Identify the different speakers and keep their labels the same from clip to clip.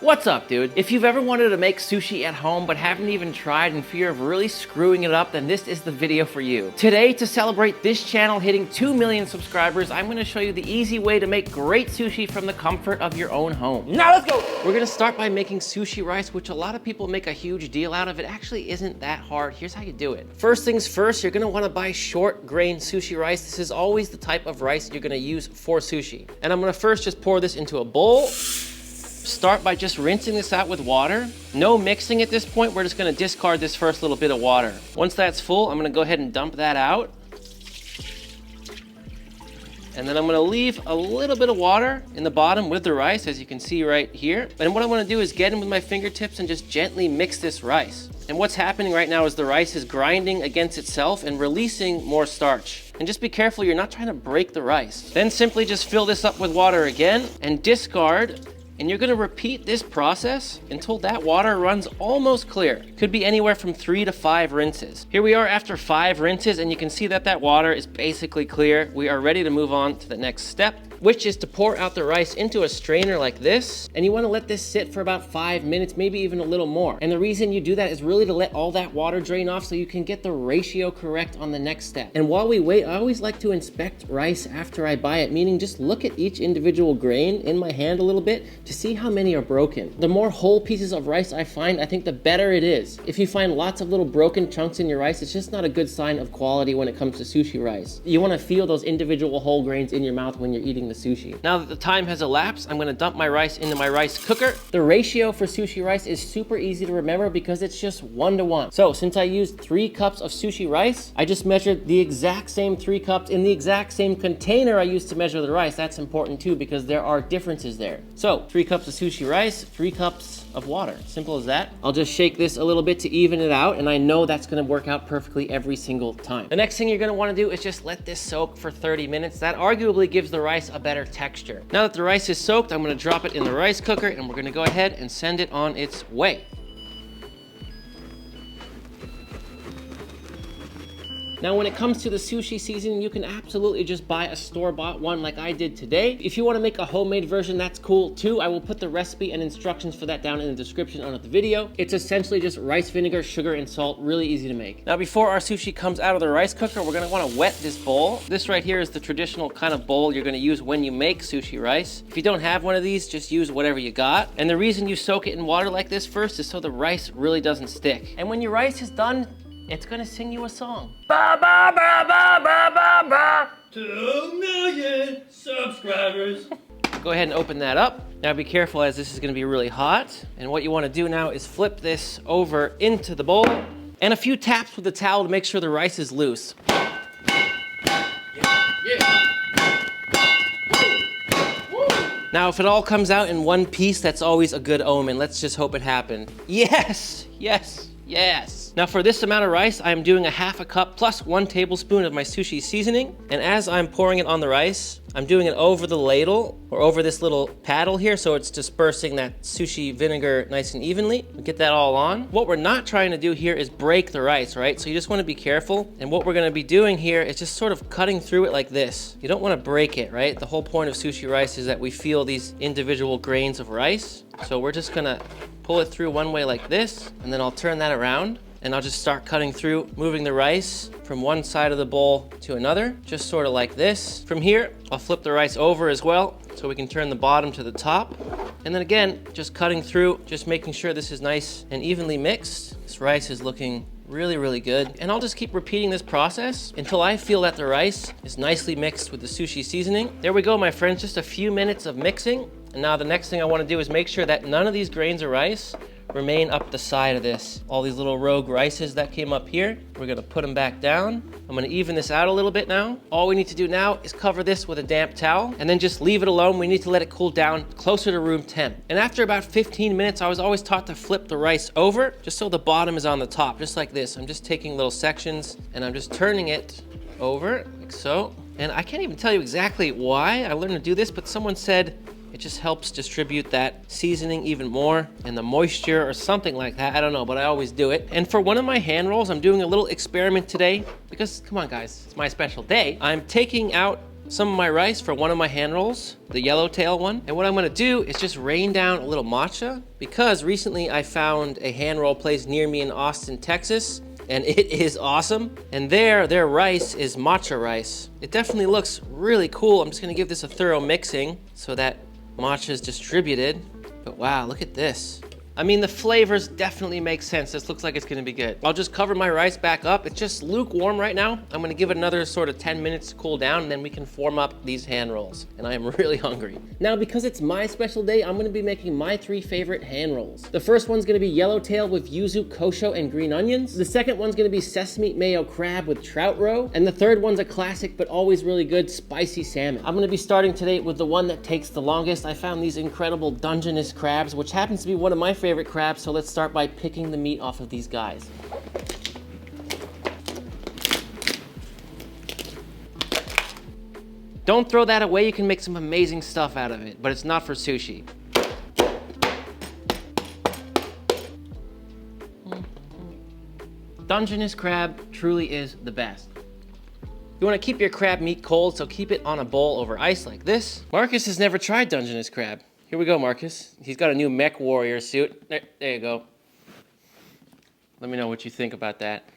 Speaker 1: What's up, dude? If you've ever wanted to make sushi at home but haven't even tried in fear of really screwing it up, then this is the video for you. Today, to celebrate this channel hitting 2 million subscribers, I'm gonna show you the easy way to make great sushi from the comfort of your own home. Now let's go! We're gonna start by making sushi rice, which a lot of people make a huge deal out of. It actually isn't that hard. Here's how you do it. First things first, you're gonna wanna buy short grain sushi rice. This is always the type of rice you're gonna use for sushi. And I'm gonna first just pour this into a bowl. Start by just rinsing this out with water. No mixing at this point. We're just gonna discard this first little bit of water. Once that's full, I'm gonna go ahead and dump that out. And then I'm gonna leave a little bit of water in the bottom with the rice, as you can see right here. And what I wanna do is get in with my fingertips and just gently mix this rice. And what's happening right now is the rice is grinding against itself and releasing more starch. And just be careful, you're not trying to break the rice. Then simply just fill this up with water again and discard. And you're gonna repeat this process until that water runs almost clear. Could be anywhere from 3 to 5 rinses. Here we are after 5 rinses, and you can see that that water is basically clear. We are ready to move on to the next step, which is to pour out the rice into a strainer like this. And you wanna let this sit for about 5 minutes, maybe even a little more. And the reason you do that is really to let all that water drain off so you can get the ratio correct on the next step. And while we wait, I always like to inspect rice after I buy it, meaning just look at each individual grain in my hand a little bit to see how many are broken. The more whole pieces of rice I find, I think the better it is. If you find lots of little broken chunks in your rice, it's just not a good sign of quality when it comes to sushi rice. You wanna feel those individual whole grains in your mouth when you're eating the sushi. Now that the time has elapsed, I'm gonna dump my rice into my rice cooker. The ratio for sushi rice is super easy to remember because it's just 1 to 1. So since I used 3 cups of sushi rice, I just measured the exact same 3 cups in the exact same container I used to measure the rice. That's important too because there are differences there. So 3 cups of sushi rice, 3 cups of water. Simple as that. I'll just shake this a little bit to even it out, and I know that's gonna work out perfectly every single time. The next thing you're gonna wanna do is just let this soak for 30 minutes. That arguably gives the rice a better texture. Now that the rice is soaked, I'm gonna drop it in the rice cooker, and we're gonna go ahead and send it on its way. Now, when it comes to the sushi seasoning, you can absolutely just buy a store-bought one like I did today. If you wanna make a homemade version, that's cool too. I will put the recipe and instructions for that down in the description under the video. It's essentially just rice vinegar, sugar, and salt, really easy to make. Now, before our sushi comes out of the rice cooker, we're gonna wanna wet this bowl. This right here is the traditional kind of bowl you're gonna use when you make sushi rice. If you don't have one of these, just use whatever you got. And the reason you soak it in water like this first is so the rice really doesn't stick. And when your rice is done, it's gonna sing you a song. Ba ba ba ba ba ba ba. 2 million subscribers. Go ahead and open that up. Now be careful as this is gonna be really hot. And what you wanna do now is flip this over into the bowl and a few taps with the towel to make sure the rice is loose. Now, if it all comes out in one piece, that's always a good omen. Let's just hope it happened. Yes, yes, yes. Now for this amount of rice, I'm doing a 1/2 cup plus 1 tablespoon of my sushi seasoning. And as I'm pouring it on the rice, I'm doing it over the ladle or over this little paddle here, so it's dispersing that sushi vinegar nice and evenly. Get that all on. What we're not trying to do here is break the rice, right? So you just wanna be careful. And what we're gonna be doing here is just sort of cutting through it like this. You don't wanna break it, right? The whole point of sushi rice is that we feel these individual grains of rice. So we're just gonna pull it through one way like this, and then I'll turn that around. And I'll just start cutting through, moving the rice from one side of the bowl to another, just sort of like this. From here, I'll flip the rice over as well, so we can turn the bottom to the top. And then again, just cutting through, just making sure this is nice and evenly mixed. This rice is looking really, really good. And I'll just keep repeating this process until I feel that the rice is nicely mixed with the sushi seasoning. There we go, my friends, just a few minutes of mixing. And now the next thing I wanna do is make sure that none of these grains of rice remain up the side of this. All these little rogue rices that came up here, we're gonna put them back down. I'm gonna even this out a little bit now. All we need to do now is cover this with a damp towel and then just leave it alone. We need to let it cool down closer to room temp. And after about 15 minutes, I was always taught to flip the rice over just so the bottom is on the top, just like this. I'm just taking little sections and I'm just turning it over like so. And I can't even tell you exactly why I learned to do this, but someone said it just helps distribute that seasoning even more and the moisture or something like that. I don't know, but I always do it. And for one of my hand rolls, I'm doing a little experiment today because, come on guys, it's my special day. I'm taking out some of my rice for one of my hand rolls, the Yellowtail one. And what I'm gonna do is just rain down a little matcha, because recently I found a hand roll place near me in Austin, Texas, and it is awesome. And their rice is matcha rice. It definitely looks really cool. I'm just gonna give this a thorough mixing so that matcha is distributed. But wow, look at this. I mean, the flavors definitely make sense. This looks like it's gonna be good. I'll just cover my rice back up. It's just lukewarm right now. I'm gonna give it another sort of 10 minutes to cool down, and then we can form up these hand rolls. And I am really hungry. Now, because it's my special day, I'm gonna be making my 3 favorite hand rolls. The first one's gonna be Yellowtail with yuzu, kosho, and green onions. The second one's gonna be Sesame Mayo Crab with trout roe. And the third one's a classic, but always really good, spicy salmon. I'm gonna be starting today with the one that takes the longest. I found these incredible Dungeness crabs, which happens to be one of my favorite crabs, so let's start by picking the meat off of these guys. Don't throw that away, you can make some amazing stuff out of it, but it's not for sushi. Dungeness crab truly is the best. You want to keep your crab meat cold, so keep it on a bowl over ice like this. Marcus has never tried Dungeness crab. Here we go, Marcus. He's got a new mech warrior suit. There you go. Let me know what you think about that.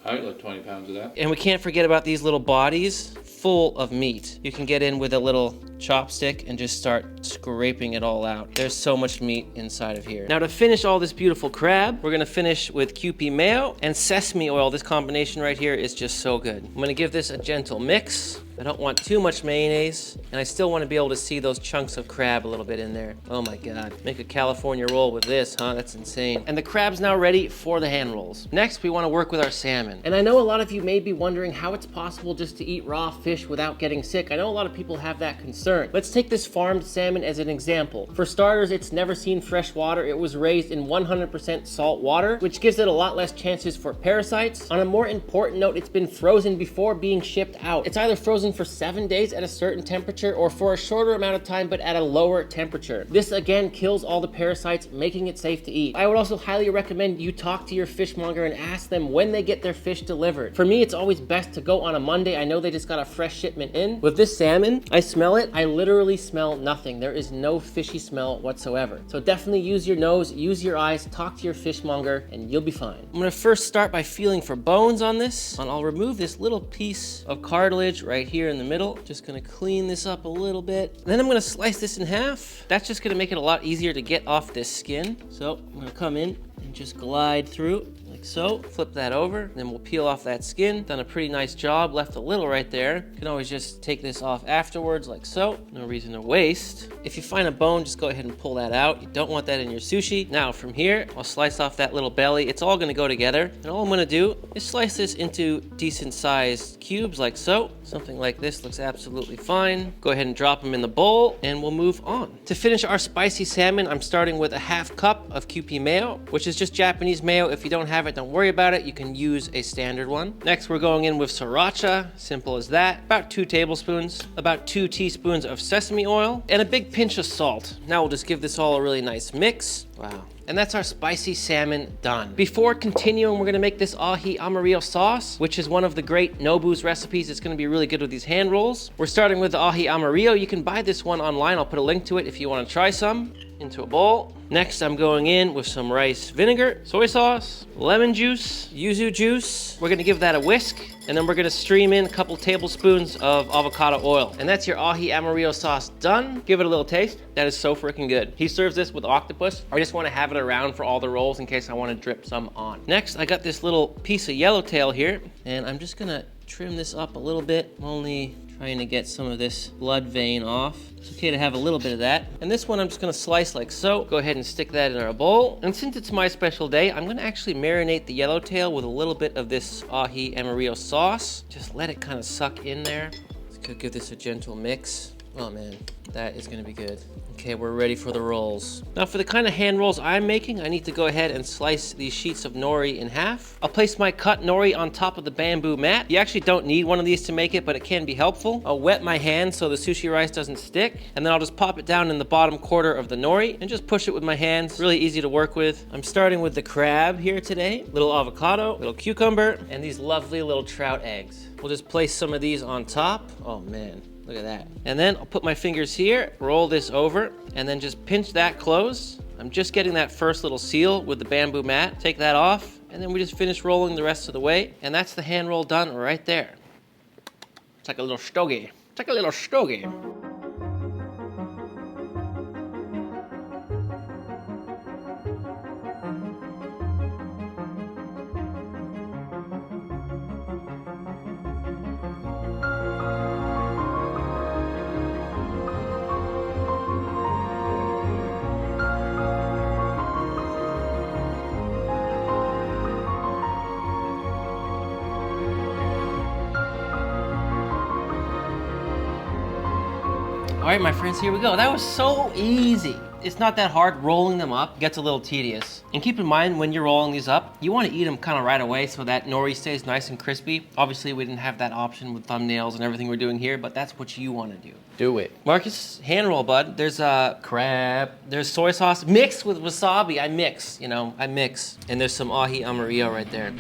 Speaker 2: I'd like 20 pounds of that.
Speaker 1: And we can't forget about these little bodies full of meat. You can get in with a little chopstick and just start scraping it all out. There's so much meat inside of here. Now, to finish all this beautiful crab, we're gonna finish with kewpie mayo and sesame oil. This combination right here is just so good. I'm gonna give this a gentle mix. I don't want too much mayonnaise, and I still want to be able to see those chunks of crab a little bit in there. Oh my God, make a California roll with this, huh? That's insane. And the crab's now ready for the hand rolls. Next, we want to work with our salmon. And I know a lot of you may be wondering how it's possible just to eat raw fish without getting sick. I know a lot of people have that concern. Let's take this farmed salmon as an example. For starters, it's never seen fresh water. It was raised in 100% salt water, which gives it a lot less chances for parasites. On a more important note, it's been frozen before being shipped out. It's either frozen for 7 days at a certain temperature or for a shorter amount of time but at a lower temperature. This again kills all the parasites, making it safe to eat. I would also highly recommend you talk to your fishmonger and ask them when they get their fish delivered. For me, it's always best to go on a Monday. I know they just got a fresh shipment in. With this salmon, I smell it. I literally smell nothing. There is no fishy smell whatsoever. So definitely use your nose, use your eyes, talk to your fishmonger, and you'll be fine. I'm gonna first start by feeling for bones on this, and I'll remove this little piece of cartilage right here in the middle. Just gonna clean this up a little bit. Then I'm gonna slice this in half. That's just gonna make it a lot easier to get off this skin. So I'm gonna come in and just glide through like so. Flip that over, then we'll peel off that skin. Done a pretty nice job, left a little right there. You can always just take this off afterwards like so. No reason to waste. If you find a bone, just go ahead and pull that out. You don't want that in your sushi. Now from here, I'll slice off that little belly. It's all gonna go together. And all I'm gonna do is slice this into decent sized cubes like so. Something like this looks absolutely fine. Go ahead and drop them in the bowl and we'll move on. To finish our spicy salmon, I'm starting with a half cup of kewpie mayo, which is just Japanese mayo. If you don't have it, don't worry about it. You can use a standard one. Next, we're going in with sriracha. Simple as that. About 2 tablespoons, about 2 teaspoons of sesame oil, and a big pinch of salt. Now we'll just give this all a really nice mix. Wow. And that's our spicy salmon done. Before continuing, we're gonna make this ahi Amarillo sauce, which is one of the great Nobu's recipes. It's gonna be really good with these hand rolls. We're starting with the ahi Amarillo. You can buy this one online. I'll put a link to it if you wanna try some. Into a bowl. Next, I'm going in with some rice vinegar, soy sauce, lemon juice, yuzu juice. We're gonna give that a whisk, and then we're gonna stream in a couple tablespoons of avocado oil. And that's your ahi Amarillo sauce done. Give it a little taste. That is so freaking good. He serves this with octopus. I just wanna have it around for all the rolls in case I wanna drip some on. Next, I got this little piece of yellowtail here, and I'm just gonna trim this up a little bit. I'm only trying to get some of this blood vein off. It's okay to have a little bit of that. And this one I'm just gonna slice like so. Go ahead and stick that in our bowl. And since it's my special day, I'm gonna actually marinate the yellowtail with a little bit of this ahi Amarillo sauce. Just let it kind of suck in there. Let's go give this a gentle mix. Oh man, that is gonna be good. Okay, we're ready for the rolls. Now for the kind of hand rolls I'm making, I need to go ahead and slice these sheets of nori in half. I'll place my cut nori on top of the bamboo mat. You actually don't need one of these to make it, but it can be helpful. I'll wet my hand so the sushi rice doesn't stick, and then I'll just pop it down in the bottom quarter of the nori and just push it with my hands. Really easy to work with. I'm starting with the crab here today. Little avocado, little cucumber, and these lovely little trout eggs. We'll just place some of these on top. Oh man. Look at that. And then I'll put my fingers here, roll this over, and then just pinch that close. I'm just getting that first little seal with the bamboo mat. Take that off, and then we just finish rolling the rest of the way. And that's the hand roll done right there. It's like a little stogie. It's like a little stogie. All right, my friends, here we go. That was so easy. It's not that hard. Rolling them up gets a little tedious. And keep in mind, when you're rolling these up, you want to eat them kind of right away so that nori stays nice and crispy. Obviously, we didn't have that option with thumbnails and everything we're doing here, but that's what you want to do.
Speaker 2: Do it.
Speaker 1: Marcus, hand roll, bud. There's crab. There's soy sauce mixed with wasabi. I mix, you know, I mix. And there's some ahi Amarillo right there.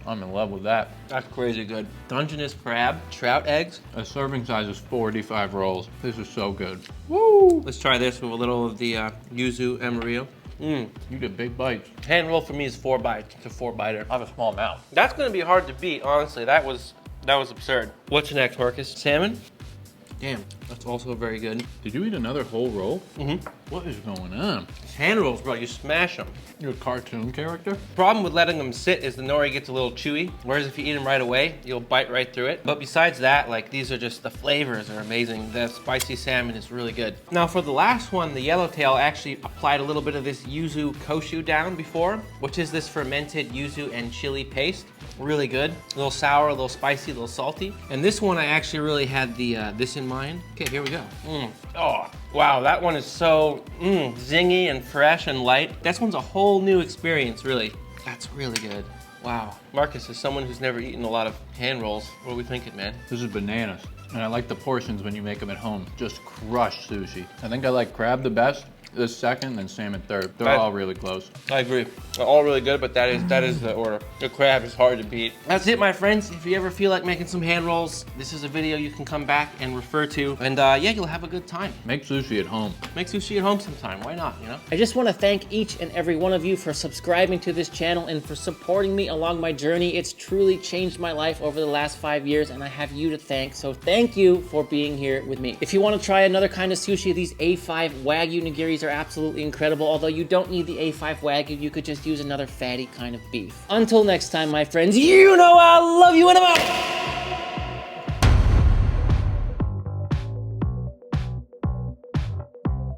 Speaker 2: I'm in love with that.
Speaker 1: That's crazy good. Dungeness crab, trout eggs.
Speaker 2: A serving size is 45 rolls. This is so good.
Speaker 1: Woo! Let's try this with a little of the yuzu Amarillo.
Speaker 2: You get big bites.
Speaker 1: Hand roll for me is 4 bites. It's a 4-biter.
Speaker 2: I have a small mouth.
Speaker 1: That's gonna be hard to beat, honestly. That was absurd. What's next, Marcus? Salmon? Damn, that's also very good.
Speaker 2: Did you eat another whole roll?
Speaker 1: Mm-hmm.
Speaker 2: What is going on?
Speaker 1: Hand rolls, bro, you smash them.
Speaker 2: You're a cartoon character?
Speaker 1: Problem with letting them sit is the nori gets a little chewy, whereas if you eat them right away, you'll bite right through it. But besides that, like, these are just, the flavors are amazing. The spicy salmon is really good. Now for the last one, the Yellowtail, actually applied a little bit of this yuzu koshu down before, which is this fermented yuzu and chili paste. Really good. A little sour, a little spicy, a little salty. And this one, I actually really had the this in mind. Okay, here we go. Oh, wow, that one is so zingy and fresh and light. This one's a whole new experience, really. That's really good. Wow. Marcus, as someone who's never eaten a lot of hand rolls, what are we thinking, man?
Speaker 2: This is bananas. And I like the portions when you make them at home. Just crushed sushi. I think I like crab the best. This second, and salmon third. They're all really close.
Speaker 1: I agree. They're all really good, but that is the order. The crab is hard to beat. That's it, my friends. If you ever feel like making some hand rolls, this is a video you can come back and refer to. And yeah, you'll have a good time.
Speaker 2: Make sushi at home.
Speaker 1: Make sushi at home sometime. Why not, you know?
Speaker 3: I just want to thank each and every one of you for subscribing to this channel and for supporting me along my journey. It's truly changed my life over the last 5 years, and I have you to thank. So thank you for being here with me. If you want to try another kind of sushi, these A5 Wagyu nigiris are absolutely incredible. Although you don't need the A5 Wagyu, you could just use another fatty kind of beef. Until next time, my friends, you know I love you and I'm out.